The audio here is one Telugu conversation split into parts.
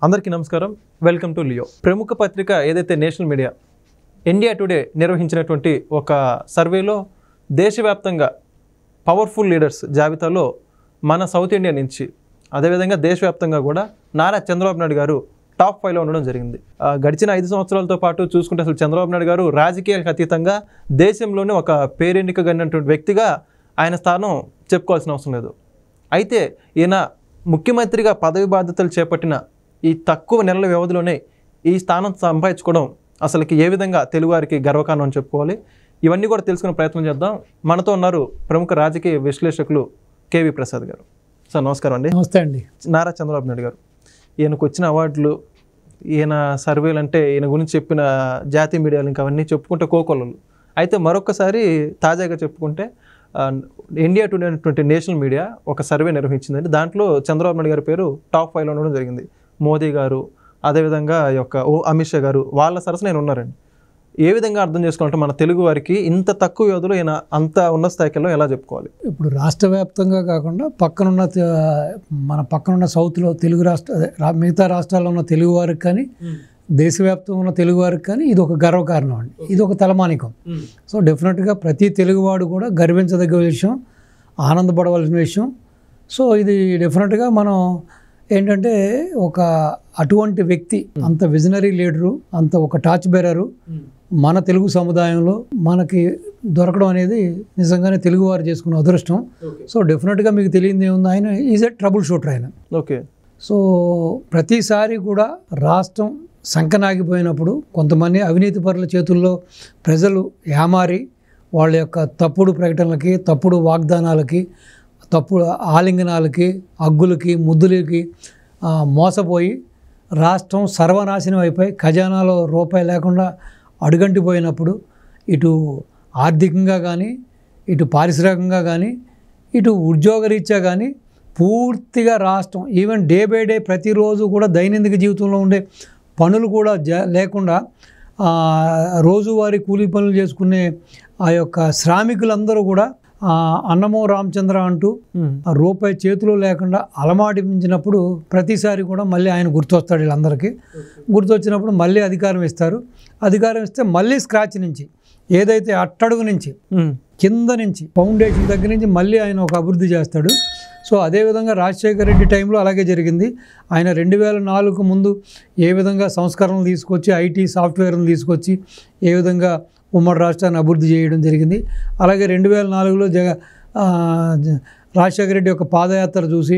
అందరికీ నమస్కారం. Welcome to Leo. ప్రముఖ పత్రిక ఏదైతే నేషనల్ మీడియా ఇండియా టుడే నిర్వహించినటువంటి ఒక సర్వేలో దేశవ్యాప్తంగా పవర్ఫుల్ లీడర్స్ జాబితాలో మన సౌత్ ఇండియా నుంచి అదేవిధంగా దేశవ్యాప్తంగా కూడా నారా చంద్రబాబు నాయుడు గారు టాప్ 5లో ఉండడం జరిగింది. గడిచిన 5 సంవత్సరాలతో పాటు చూసుకుంటే అసలు చంద్రబాబు నాయుడు గారు రాజకీయాలకు అతీతంగా దేశంలోనే ఒక పేరెన్నికగలిగినటువంటి వ్యక్తిగా ఆయన స్థానం చెప్పుకోవాల్సిన అవసరం లేదు. అయితే ఈయన ముఖ్యమంత్రిగా పదవి బాధ్యతలు చేపట్టిన ఈ తక్కువ నెలల వ్యవధిలోనే ఈ స్థానం సంపాదించుకోవడం అసలుకి ఏ విధంగా తెలుగువారికి గర్వకారణం అని చెప్పుకోవాలి. ఇవన్నీ కూడా తెలుసుకునే ప్రయత్నం చేద్దాం. మనతో ఉన్నారు ప్రముఖ రాజకీయ విశ్లేషకులు కేవీ ప్రసాద్ గారు. సార్ నమస్కారం అండి. నమస్తే అండి. నారా చంద్రబాబు నాయుడు గారు, ఈయనకు వచ్చిన అవార్డులు, ఈయన సర్వేలు అంటే ఈయన గురించి చెప్పిన జాతీయ మీడియాలు ఇంకా అవన్నీ చెప్పుకుంటే కోకొల్లలు. అయితే మరొకసారి తాజాగా చెప్పుకుంటే ఇండియా టుడే అనేటువంటి నేషనల్ మీడియా ఒక సర్వే నిర్వహించిందండి. దాంట్లో చంద్రబాబు నాయుడు గారి పేరు టాప్ 5లో ఉండడం జరిగింది. మోదీ గారు, అదేవిధంగా అమిత్ షా గారు వాళ్ళ సరసన నేను ఉన్నారండి. ఏ విధంగా అర్థం చేసుకోవాలంటే మన తెలుగు వారికి ఇంత తక్కువ వ్యవధిలో ఈయన అంత ఉన్నత స్థాయిలో ఎలా చెప్పుకోవాలి? ఇప్పుడు రాష్ట్ర వ్యాప్తంగా కాకుండా మన పక్కనున్న సౌత్లో తెలుగు మిగతా రాష్ట్రాల్లో ఉన్న తెలుగు వారికి కానీ దేశవ్యాప్తంగా ఉన్న తెలుగు వారికి కానీ ఇది ఒక గర్వకారణం అండి. ఇది ఒక తలమానికం. సో డెఫినెట్గా ప్రతి తెలుగువాడు కూడా గర్వించదగ్గ విషయం, ఆనందపడవలసిన విషయం. సో ఇది డెఫినెట్గా మనం ఏంటంటే అటువంటి వ్యక్తి, అంత విజనరీ లీడరు, అంత ఒక టార్చ్ బేరరు మన తెలుగు సముదాయంలో మనకి దొరకడం అనేది నిజంగానే తెలుగువారు చేసుకున్న అదృష్టం. సో డెఫినెట్గా మీకు తెలియంది ఏముంది, ఆయన ఈజ్ ఎ ట్రబుల్ షూటర్ ఆయన. ఓకే. సో ప్రతిసారి కూడా రాష్ట్రం సంకనాగిపోయినప్పుడు కొంతమంది అవినీతి పరుల చేతుల్లో ప్రజలు ఏమారి వాళ్ళ యొక్క తప్పుడు ప్రకటనలకి, తప్పుడు వాగ్దానాలకి, తప్పుడు ఆలింగనాలకి, హగ్గులకి, ముద్దులకి మోసపోయి రాష్ట్రం సర్వనాశనం అయిపోయి ఖజానాలో రూపాయి లేకుండా అడుగంటిపోయినప్పుడు ఇటు ఆర్థికంగా కానీ, ఇటు పారిశ్రామికంగా కానీ, ఇటు ఉద్యోగరీత్యా కానీ పూర్తిగా రాష్ట్రం ఈవెన్ డే బై డే ప్రతిరోజు కూడా దైనందిక జీవితంలో ఉండే పనులు కూడా లేకుండా రోజువారీ కూలీ పనులు చేసుకునే ఆ యొక్క శ్రామికులందరూ కూడా అన్నమో రామచంద్ర అంటూ రూపాయి చేతిలో లేకుండా అలమాటించినప్పుడు ప్రతిసారి కూడా మళ్ళీ ఆయన గుర్తొస్తాడు. వీళ్ళందరికీ గుర్తొచ్చినప్పుడు మళ్ళీ అధికారం ఇస్తారు. అధికారం ఇస్తే మళ్ళీ స్క్రాచ్ నుంచి, ఏదైతే అట్టడుగు నుంచి, కింద నుంచి, ఫౌండేషన్ దగ్గర నుంచి మళ్ళీ ఆయన ఒక అభివృద్ధి చేస్తాడు. సో అదేవిధంగా రాజశేఖర రెడ్డి టైంలో అలాగే జరిగింది. ఆయన 2004కు ముందు ఏ విధంగా సంస్కరణలు తీసుకొచ్చి ఐటీ సాఫ్ట్వేర్ను తీసుకొచ్చి ఏ విధంగా ఉమ్మడి రాష్ట్రాన్ని అభివృద్ధి చేయడం జరిగింది. అలాగే 2004లో రాజశేఖర రెడ్డి యొక్క పాదయాత్ర చూసి,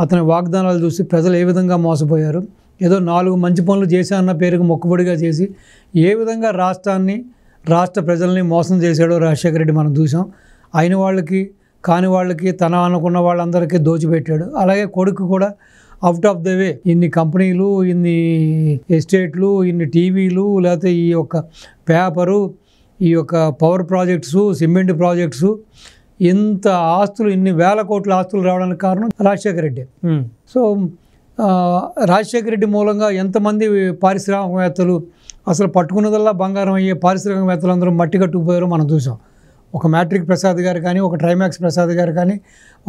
అతని వాగ్దానాలు చూసి ప్రజలు ఏ విధంగా మోసపోయారు. ఏదో 4 మంచి పనులు చేశానన్న పేరుకు మొక్కుబడిగా చేసి ఏ విధంగా రాష్ట్రాన్ని, రాష్ట్ర ప్రజల్ని మోసం చేశాడో రాజశేఖర రెడ్డి మనం చూసాం. అయిన వాళ్ళకి కాని వాళ్ళకి, తన అనుకున్న వాళ్ళందరికీ దోచిపెట్టాడు. అలాగే కొడుకు కూడా అవుట్ ఆఫ్ ద వే ఇన్ని కంపెనీలు, ఇన్ని ఎస్టేట్లు, ఇన్ని టీవీలు, లేకపోతే ఈ యొక్క పేపరు, ఈ యొక్క పవర్ ప్రాజెక్ట్సు, సిమెంట్ ప్రాజెక్ట్సు, ఇంత ఆస్తులు, ఇన్ని వేల కోట్ల ఆస్తులు రావడానికి కారణం రాజశేఖర రెడ్డి. సో రాజశేఖర రెడ్డి మూలంగా ఎంతమంది పారిశ్రామికవేత్తలు, అసలు పట్టుకున్నదల్లా బంగారం అయ్యే పారిశ్రామికవేత్తలు అందరూ మట్టి కట్టుకుపోయారో మనం చూసాం. ఒక మ్యాట్రిక్ ప్రసాద్ గారు కానీ, ఒక ట్రైమాక్స్ ప్రసాద్ గారు కానీ,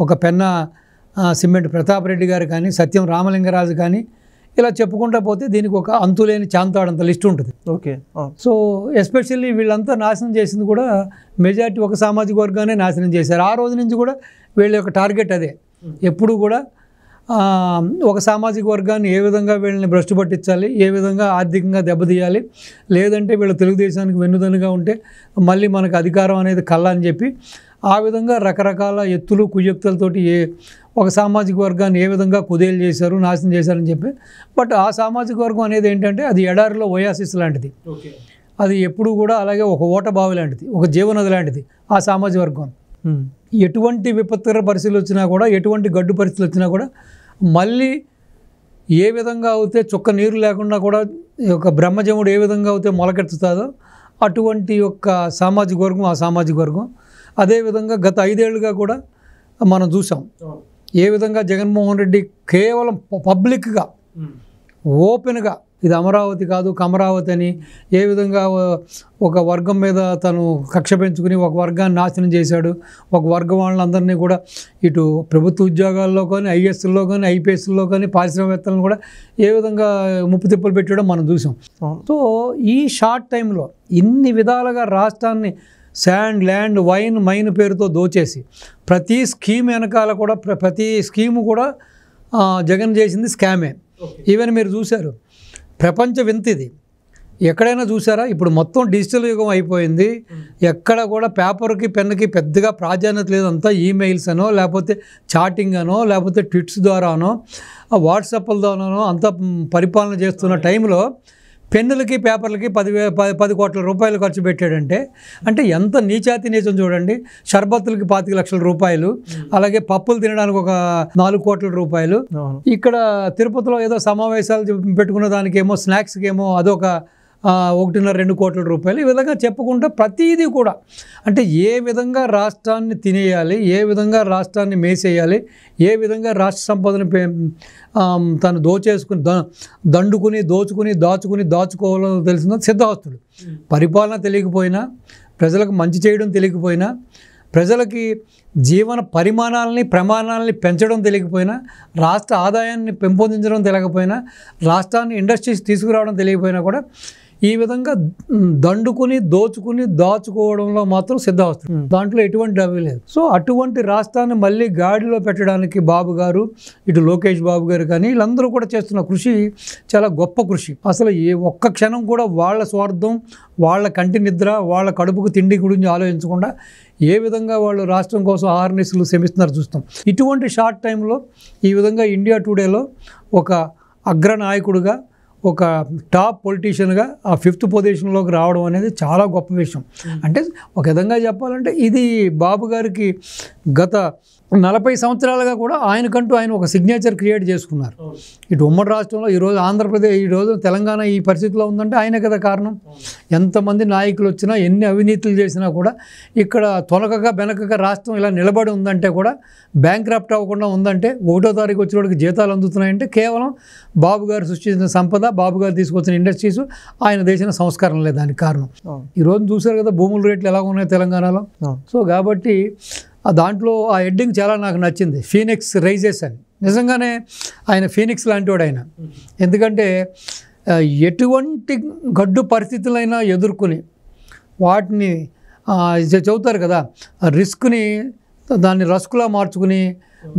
ఒక పెన్నా సిమెంట్ ప్రతాప్ రెడ్డి గారు కానీ, సత్యం రామలింగరాజు కానీ, ఇలా చెప్పుకుంటా పోతే దీనికి ఒక అంతులేని చాంతాడంత లిస్ట్ ఉంటుంది. ఓకే. సో ఎస్పెషల్లీ వీళ్ళంతా నాశనం చేసింది కూడా మెజారిటీ ఒక సామాజిక వర్గాన్ని నాశనం చేశారు. ఆ రోజు నుంచి కూడా వీళ్ళ యొక్క టార్గెట్ అదే. ఎప్పుడు కూడా ఒక సామాజిక వర్గాన్ని ఏ విధంగా వీళ్ళని భ్రష్టు పట్టించాలి, ఏ విధంగా ఆర్థికంగా దెబ్బతీయాలి, లేదంటే వీళ్ళు తెలుగుదేశానికి వెన్నుదన్నుగా ఉంటే మళ్ళీ మనకు అధికారం అనేది కళ్ళ అని చెప్పి ఆ విధంగా రకరకాల ఎత్తులు కుయుక్తులతోటి ఒక సామాజిక వర్గాన్ని ఏ విధంగా కుదేలు చేశారు, నాశనం చేశారని చెప్పి. బట్ ఆ సామాజిక వర్గం అనేది ఏంటంటే అది ఎడారిలో ఒయాసిస్ లాంటిది. అది ఎప్పుడు కూడా అలాగే ఒక ఓటబావి లాంటిది, ఒక జీవనది లాంటిది ఆ సామాజిక వర్గం. ఎటువంటి విపత్కర పరిస్థితులు వచ్చినా కూడా, ఎటువంటి గడ్డు పరిస్థితులు వచ్చినా కూడా మళ్ళీ ఏ విధంగా అయితే చుక్క నీరు లేకుండా కూడా ఒక బ్రహ్మజముడు ఏ విధంగా అయితే మొలకెత్తుతుందో అటువంటి యొక్క సామాజిక వర్గం ఆ సామాజిక వర్గం. అదేవిధంగా గత 5 ఏళ్ళుగా కూడా మనం చూసాం ఏ విధంగా జగన్మోహన్ రెడ్డి కేవలం పబ్లిక్గా ఓపెన్గా ఇది అమరావతి కాదు కమరావతి అని ఏ విధంగా ఒక వర్గం మీద తను కక్ష పెంచుకుని ఒక వర్గాన్ని నాశనం చేశాడు, ఒక వర్గం వాళ్ళందరినీ కూడా ఇటు ప్రభుత్వ ఉద్యోగాల్లో కానీ ఐఏఎస్లో కానీ ఐపీఎస్లో కానీ పారిశ్రామికవేత్తలను కూడా ఏ విధంగా ముప్పు తిప్పలు పెట్టాడో మనం చూసాం. సో ఈ షార్ట్ టైంలో ఇన్ని విధాలుగా రాష్ట్రాన్ని శాండ్ ల్యాండ్ వైన్ మైన్ పేరుతో దోచేసి ప్రతి స్కీమ్ వెనకాల కూడా ప్రతి స్కీము కూడా జగన్ చేసింది స్కామే. ఈవెన్ మీరు చూశారు ప్రపంచ వింత ఇది, ఎక్కడైనా చూసారా? ఇప్పుడు మొత్తం డిజిటల్ యుగం అయిపోయింది, ఎక్కడ కూడా పేపర్కి పెన్నుకి పెద్దగా ప్రాధాన్యత లేదు. అంతా ఈమెయిల్స్ అనో లేకపోతే చాటింగ్ అనో లేకపోతే ట్విట్స్ ద్వారానో వాట్సాప్ల ద్వారానో అంతా పరిపాలన చేస్తున్న టైంలో పెన్నులకి పేపర్లకి 10 కోట్ల రూపాయలు ఖర్చు పెట్టాడంటే అంటే ఎంత నీచాతి నీచం చూడండి. షర్బత్తులకి 25 లక్షల రూపాయలు, అలాగే పప్పులు తినడానికి ఒక 4 కోట్ల రూపాయలు. ఇక్కడ తిరుపతిలో ఏదో సమావేశాలు పెట్టుకున్న దానికేమో స్నాక్స్కి ఏమో అదొక 1.5-2 కోట్ల రూపాయలు. ఈ విధంగా చెప్పుకుంటే ప్రతీదీ కూడా అంటే ఏ విధంగా రాష్ట్రాన్ని తినేయాలి, ఏ విధంగా రాష్ట్రాన్ని మేసేయాలి, ఏ విధంగా రాష్ట్ర సంపదను తను దండుకుని దాచుకోవాలో తెలిసిన సిద్ధహస్తుడు. పరిపాలన తెలియకపోయినా, ప్రజలకు మంచి చేయడం తెలియకపోయినా, ప్రజలకి జీవన ప్రమాణాలని పెంచడం తెలియకపోయినా, రాష్ట్ర ఆదాయాన్ని పెంపొందించడం తెలియకపోయినా, రాష్ట్రాన్ని ఇండస్ట్రీస్ తీసుకురావడం తెలియకపోయినా కూడా ఈ విధంగా దాచుకోవడంలో మాత్రం సిద్ధవస్తుంది. దాంట్లో ఎటువంటి డబ్బు లేదు. సో అటువంటి రాష్ట్రాన్ని మళ్ళీ గాడిలో పెట్టడానికి బాబు గారు, ఇటు లోకేష్ బాబు గారు కానీ వీళ్ళందరూ కూడా చేస్తున్న కృషి చాలా గొప్ప కృషి. అసలు ఏ ఒక్క క్షణం కూడా వాళ్ళ స్వార్థం, వాళ్ళ కంటి నిద్ర, వాళ్ళ కడుపుకు తిండి గురించి ఆలోచించకుండా ఏ విధంగా వాళ్ళు రాష్ట్రం కోసం ఆర్నిస్లు శ్రమిస్తున్నారు చూస్తాం. ఇటువంటి షార్ట్ టైంలో ఈ విధంగా ఇండియా టుడేలో ఒక అగ్రనాయకుడిగా, ఒక టాప్ పొలిటీషియన్గా ఆ 5th పొజిషన్లోకి రావడం అనేది చాలా గొప్ప విషయం. అంటే ఒక విధంగా చెప్పాలంటే ఇది బాబు గారికి గత 40 సంవత్సరాలుగా కూడా ఆయనకంటూ ఆయన ఒక సిగ్నేచర్ క్రియేట్ చేసుకున్నారు. ఇటు ఉమ్మడి రాష్ట్రంలో ఈరోజు ఆంధ్రప్రదేశ్, ఈరోజు తెలంగాణ ఈ పరిస్థితిలో ఉందంటే ఆయనే కదా కారణం. ఎంతమంది నాయకులు వచ్చినా, ఎన్ని అవినీతులు చేసినా కూడా ఇక్కడ తొలకగా బెనకగా రాష్ట్రం ఇలా నిలబడి ఉందంటే కూడా, బ్యాంక్రప్ట్ అవ్వకుండా ఉందంటే, 1వ తారీఖు వచ్చినోడికి జీతాలు అందుతున్నాయంటే కేవలం బాబు గారు సృష్టించిన సంపద, బాబు గారు తీసుకొచ్చిన ఇండస్ట్రీస్, ఆయన చేసిన సంస్కారం లేదు దానికి కారణం. ఈరోజు చూశారు కదా భూముల రేట్లు ఎలా ఉన్నాయి తెలంగాణలో. సో కాబట్టి దాంట్లో ఆ హెడ్డింగ్ చాలా నాకు నచ్చింది, ఫీనిక్స్ రైజెస్ అని. నిజంగానే ఆయన ఫీనిక్స్ లాంటి వాడు ఆయన. ఎందుకంటే ఎటువంటి గడ్డు పరిస్థితులైనా ఎదుర్కొని వాటిని చెబుతారు కదా, రిస్క్ని దాన్ని రస్కులా మార్చుకుని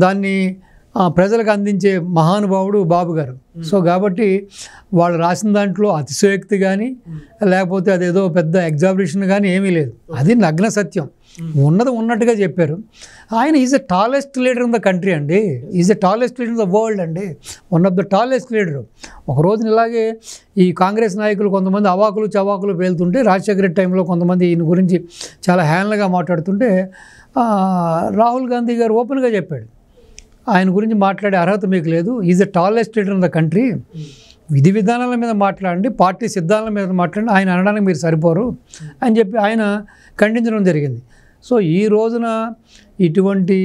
దాన్ని ప్రజలకు అందించే మహానుభావుడు బాబు గారు. సో కాబట్టి వాళ్ళు రాసిన దాంట్లో అతిశయోక్తి కానీ లేకపోతే అదేదో పెద్ద ఎగ్జాబిషన్ కానీ ఏమీ లేదు. అది నగ్న సత్యం, ఉన్నది ఉన్నట్టుగా చెప్పారు. ఆయన is a tallest leader in the country అండి, is a tallest leader in the world అండి, one of the tallest leader. ఒక రోజున ఇలాగే ఈ కాంగ్రెస్ నాయకులు కొంతమంది అవాకులు చవాకులు పేలుతుంటే, రాజశేఖర రెడ్డి టైంలో కొంతమంది ఈయన గురించి చాలా హేళనగా మాట్లాడుతుంటే రాహుల్ గాంధీ గారు ఓపెన్గా చెప్పాడు, ఆయన గురించి మాట్లాడే అర్హత మీకు లేదు, is a tallest leader in the country. విధి విధానాల మీద మాట్లాడండి, పార్టీ సిద్ధాంతాల మీద మాట్లాడండి, ఆయన అనడానికి మీరు సరిపోరు అని చెప్పి ఆయన ఖండించడం జరిగింది. సో ఈ రోజున ఇటువంటి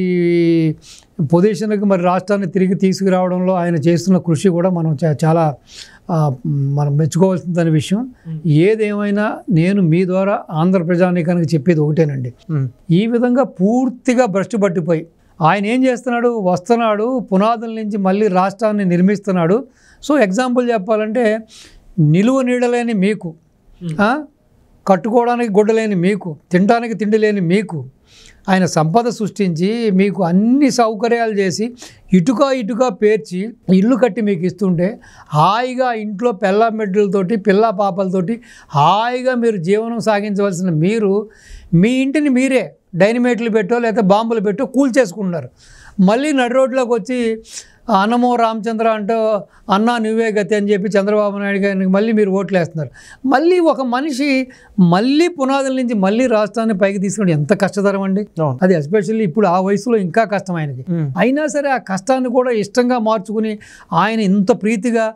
పొజిషన్కి మరి రాష్ట్రాన్ని తిరిగి తీసుకురావడంలో ఆయన చేస్తున్న కృషి కూడా మనం చాలా మనం మెచ్చుకోవాల్సిన విషయం. ఏదేమైనా నేను మీ ద్వారా ఆంధ్ర ప్రజానీకానికి చెప్పేది ఒకటేనండి, ఈ విధంగా పూర్తిగా భ్రష్టు పట్టిపోయి ఆయన ఏం చేస్తున్నాడు, వస్తున్నాడు, పునాదుల నుంచి మళ్ళీ రాష్ట్రాన్ని నిర్మిస్తున్నాడు. సో ఎగ్జాంపుల్ చెప్పాలంటే, నిలువ నీడలేని మీకు, కట్టుకోవడానికి గుడ్డ లేని మీకు, తినడానికి తిండి లేని మీకు ఆయన సంపద సృష్టించి మీకు అన్ని సౌకర్యాలు చేసి ఇటుక పేర్చి ఇల్లు కట్టి మీకు ఇస్తుంటే, హాయిగా ఇంట్లో పిల్ల మెడ్డులతోటి పిల్ల పాపలతోటి హాయిగా మీరు జీవనం సాగించవలసిన మీరు మీ ఇంటిని మీరే డైనమైట్లు పెట్టో లేకపోతే బాంబులు పెట్టో కూల్చేసుకుంటున్నారు. మళ్ళీ నడి రోడ్లోకి వచ్చి అన్నమో రామచంద్ర అంటూ అన్నా నువ్వే గతి అని చెప్పి చంద్రబాబు నాయుడు గారికి మళ్ళీ మీరు ఓట్లు వేస్తున్నారు. మళ్ళీ ఒక మనిషి మళ్ళీ పునాదుల నుంచి మళ్ళీ రాష్ట్రాన్ని పైకి తీసుకుని ఎంత కష్టతరం అండి. అది ఎస్పెషల్లీ ఇప్పుడు ఆ వయసులో ఇంకా కష్టం ఆయనకి. అయినా సరే ఆ కష్టాన్ని కూడా ఇష్టంగా మార్చుకుని ఆయన ఇంత ప్రీతిగా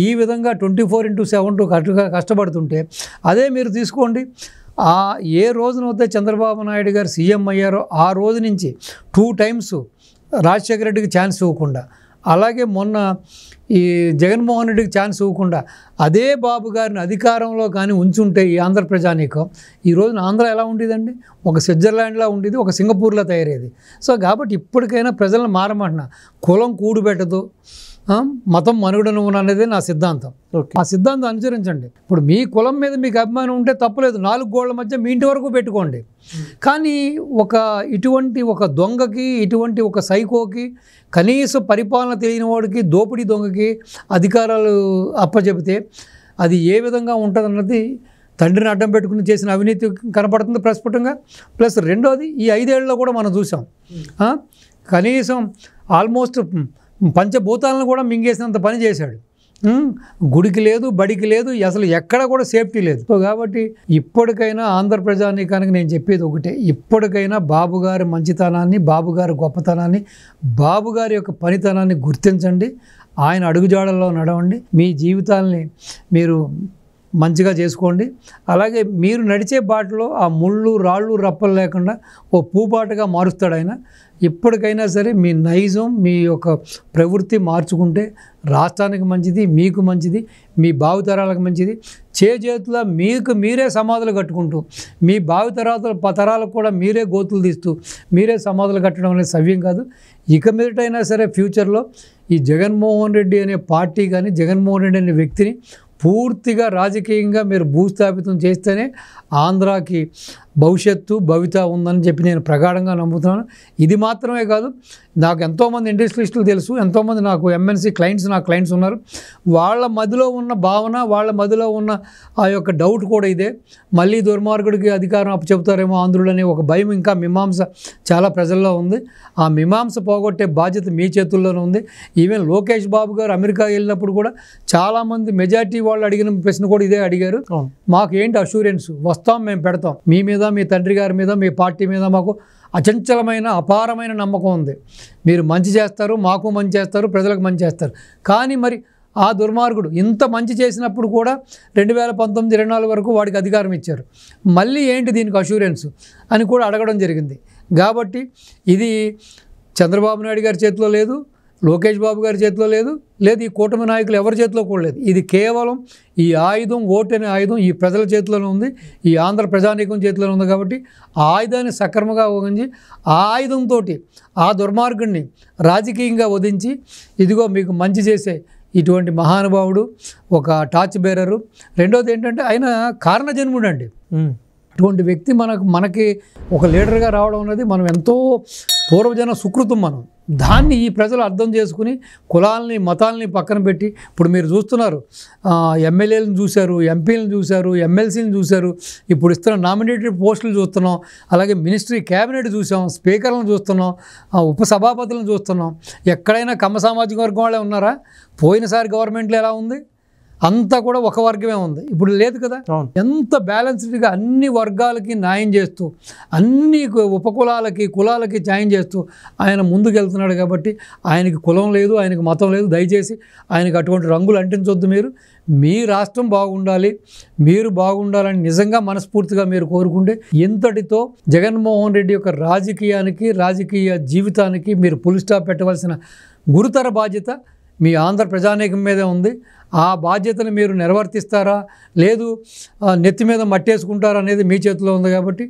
ఈ విధంగా 24/7 కష్టపడుతుంటే, అదే మీరు తీసుకోండి, ఏ రోజునైతే చంద్రబాబు నాయుడు గారు సీఎం అయ్యారో ఆ రోజు నుంచి 2 times రాజశేఖర రెడ్డికి ఛాన్స్ ఇవ్వకుండా అలాగే మొన్న ఈ జగన్మోహన్ రెడ్డికి ఛాన్స్ ఇవ్వకుండా అదే బాబు గారిని అధికారంలో కానీ ఉంచుంటే ఈ ఆంధ్ర ప్రజానీకం ఈ రోజున ఆంధ్ర ఎలా ఉండేదండి? ఒక స్విట్జర్లాండ్లా ఉండేది, ఒక సింగపూర్లో తయారయ్యేది. సో కాబట్టి ఇప్పటికైనా ప్రజలను మారమంటున్నా. కులం కూడుబెట్టదు, మతం మనుగడను అనేది నా సిద్ధాంతం. ఆ సిద్ధాంతం అనుసరించండి. ఇప్పుడు మీ కులం మీద మీకు అభిమానం ఉంటే తప్పులేదు, 4 గోళ్ల మధ్య మీ ఇంటి వరకు పెట్టుకోండి. కానీ ఇటువంటి ఒక దొంగకి, ఇటువంటి ఒక సైకోకి, కనీస పరిపాలన తెలియని వాడికి, దోపిడీ దొంగకి అధికారాలు అప్పచెబితే అది ఏ విధంగా ఉంటుందన్నది తండ్రిని అడ్డం పెట్టుకుని చేసిన అవినీతి కనపడుతుంది ప్రస్ఫుటంగా. ప్లస్ రెండోది ఈ 5 ఏళ్లలో కూడా మనం చూసాం, కనీసం ఆల్మోస్ట్ పంచభూతాలను కూడా మింగేసినంత పని చేశాడు. గుడికి లేదు, బడికి లేదు, అసలు ఎక్కడ కూడా సేఫ్టీ లేదు. సో కాబట్టి ఇప్పటికైనా ఆంధ్ర ప్రజానీకానికి నేను చెప్పేది ఒకటే, ఇప్పటికైనా బాబు గారి మంచితనాన్ని, బాబు గారి గొప్పతనాన్ని, బాబు గారి యొక్క పనితనాన్ని గుర్తించండి. ఆయన అడుగుజాడల్లో నడవండి. మీ జీవితాల్ని మీరు మంచిగా చేసుకోండి. అలాగే మీరు నడిచే బాటలో ఆ ముళ్ళు, రాళ్ళు, రప్పలు లేకుండా ఓ పూబాటగా మారుస్తాడు ఆయన. ఇప్పటికైనా సరే మీ నైజం, మీ యొక్క ప్రవృత్తి మార్చుకుంటే రాష్ట్రానికి మంచిది, మీకు మంచిది, మీ భావితరాలకు మంచిది. చేతుల మీకు మీరే సమాధులు కట్టుకుంటూ, మీ తరాలకు కూడా మీరే గోతులు తీస్తూ, మీరే సమాధులు కట్టడం అనేది సవ్యం కాదు. ఇక మీదటైనా సరే ఫ్యూచర్లో ఈ జగన్మోహన్ రెడ్డి అనే పార్టీ కానీ, జగన్మోహన్ రెడ్డి అనే వ్యక్తిని పూర్తిగా రాజకీయంగా మీరు భూస్థాపితం చేస్తేనే ఆంధ్రాకి భవిష్యత్తు, భవిత ఉందని చెప్పి నేను ప్రగాఢంగా నమ్ముతున్నాను. ఇది మాత్రమే కాదు, నాకు ఎంతోమంది ఇండస్ట్రియలిస్టులు తెలుసు, ఎంతోమంది నాకు ఎంఎన్సీ క్లయింట్స్, నా క్లయింట్స్ ఉన్నారు. వాళ్ళ మధ్యలో ఉన్న భావన, వాళ్ళ మధ్యలో ఉన్న ఆ యొక్క డౌట్ కూడా ఇదే. మళ్ళీ దుర్మార్గుడికి అధికారం అప్పచెబుతారేమో ఆంధ్రులు అనే ఒక భయం, ఇంకా మీమాంస చాలా ప్రజల్లో ఉంది. ఆ మీమాంస పోగొట్టే బాధ్యత మీ చేతుల్లోనే ఉంది. ఈవెన్ లోకేష్ బాబు గారు అమెరికా వెళ్ళినప్పుడు కూడా చాలామంది మెజారిటీ వాళ్ళు అడిగిన ప్రశ్న కూడా ఇదే అడిగారు, మాకు ఏంటి అష్యూరెన్స్, వస్తాం, మేము పెడతాం, మీ మీద, మీ తండ్రి గారి మీద, మీ పార్టీ మీద మాకు అచంచలమైన అపారమైన నమ్మకం ఉంది. మీరు మంచి చేస్తారు, మాకు మంచి చేస్తారు, ప్రజలకు మంచి చేస్తారు. కానీ మరి ఆ దుర్మార్గుడు ఇంత మంచి చేసినప్పుడు కూడా 2019-24 వరకు వాడికి అధికారం ఇచ్చారు. మళ్ళీ ఏంటి దీనికి అష్యూరెన్స్ అని కూడా అడగడం జరిగింది. కాబట్టి ఇది చంద్రబాబు నాయుడు గారి చేతిలో లేదు, లోకేష్ బాబు గారి చేతిలో లేదు, ఈ కూటమి నాయకులు ఎవరి చేతిలో కూడా లేదు. ఇది కేవలం ఈ ఆయుధం, ఓటు అనే ఆయుధం ఈ ప్రజల చేతిలోనే ఉంది, ఈ ఆంధ్ర ప్రజానీకం చేతిలోనే ఉంది. కాబట్టి ఆ ఆయుధాన్ని సక్రమంగా వదించి, ఆ ఆయుధంతో ఆ దుర్మార్గుడిని రాజకీయంగా వధించి, ఇదిగో మీకు మంచి చేసే ఇటువంటి మహానుభావుడు, ఒక టార్చ్ బేరరు. రెండోది ఏంటంటే ఆయన కారణజన్ముడు అండి. అటువంటి వ్యక్తి మనకి ఒక లీడర్గా రావడం అనేది మనం ఎంతో పూర్వజన సుకృతం. దాన్ని ఈ ప్రజలు అర్థం చేసుకుని కులాలని, మతాలని పక్కన పెట్టి, ఇప్పుడు మీరు చూస్తున్నారు, ఎమ్మెల్యేలను చూశారు, ఎంపీలను చూశారు, ఎమ్మెల్సీలను చూశారు, ఇప్పుడు ఇస్తున్న నామినేటెడ్ పోస్టులు చూస్తున్నాం, అలాగే మినిస్ట్రీ క్యాబినెట్ చూసాం, స్పీకర్లను చూస్తున్నాం, ఉపసభాపతులను చూస్తున్నాం. ఎక్కడైనా కమ్మ సామాజిక వర్గం వాళ్ళే ఉన్నారా? పోయినసారి గవర్నమెంట్లో ఎలా ఉంది? అంతా కూడా ఒక వర్గమే ఉంది, ఇప్పుడు లేదు కదా. ఎంత బ్యాలెన్స్డ్గా అన్ని వర్గాలకి న్యాయం చేస్తూ, అన్ని ఉపకులాలకి, కులాలకి న్యాయం చేస్తూ ఆయన ముందుకెళ్తున్నాడు. కాబట్టి ఆయనకి కులం లేదు, ఆయనకి మతం లేదు. దయచేసి ఆయనకు అటువంటి రంగులు అంటించొద్దు. మీ రాష్ట్రం బాగుండాలి, మీరు బాగుండాలని నిజంగా మనస్ఫూర్తిగా మీరు కోరుకుంటే ఇంతటితో జగన్మోహన్ రెడ్డి యొక్క రాజకీయానికి, రాజకీయ జీవితానికి మీరు ఫుల్ స్టాప్ పెట్టవలసిన గురుతర బాధ్యత మీ ఆంధ్ర ప్రజానీకం మీదే ఉంది. ఆ బాధ్యతను మీరు నిర్వర్తిస్తారా, లేదు నెత్తి మీద మట్టేసుకుంటారా అనేది మీ చేతిలో ఉంది. కాబట్టి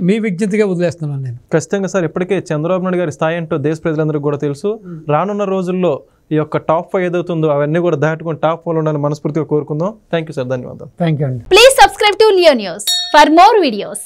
మీ విజ్ఞతగా వదిలేస్తున్నాను నేను. ఖచ్చితంగా సార్, ఇప్పటికే చంద్రబాబు నాయుడు గారి స్థాయి ఏంటో దేశ ప్రజలందరికీ కూడా తెలుసు. రానున్న రోజుల్లో ఈ యొక్క టాప్ 5 ఏదవుతుందో అవన్నీ కూడా దాటుకొని టాప్ 4 ఉండాలని మనస్ఫూర్తిగా కోరుకుందాం. థ్యాంక్ యూ సార్, ధన్యవాదాలు. థ్యాంక్ యూ అండి. Please subscribe to Leo news for more videos.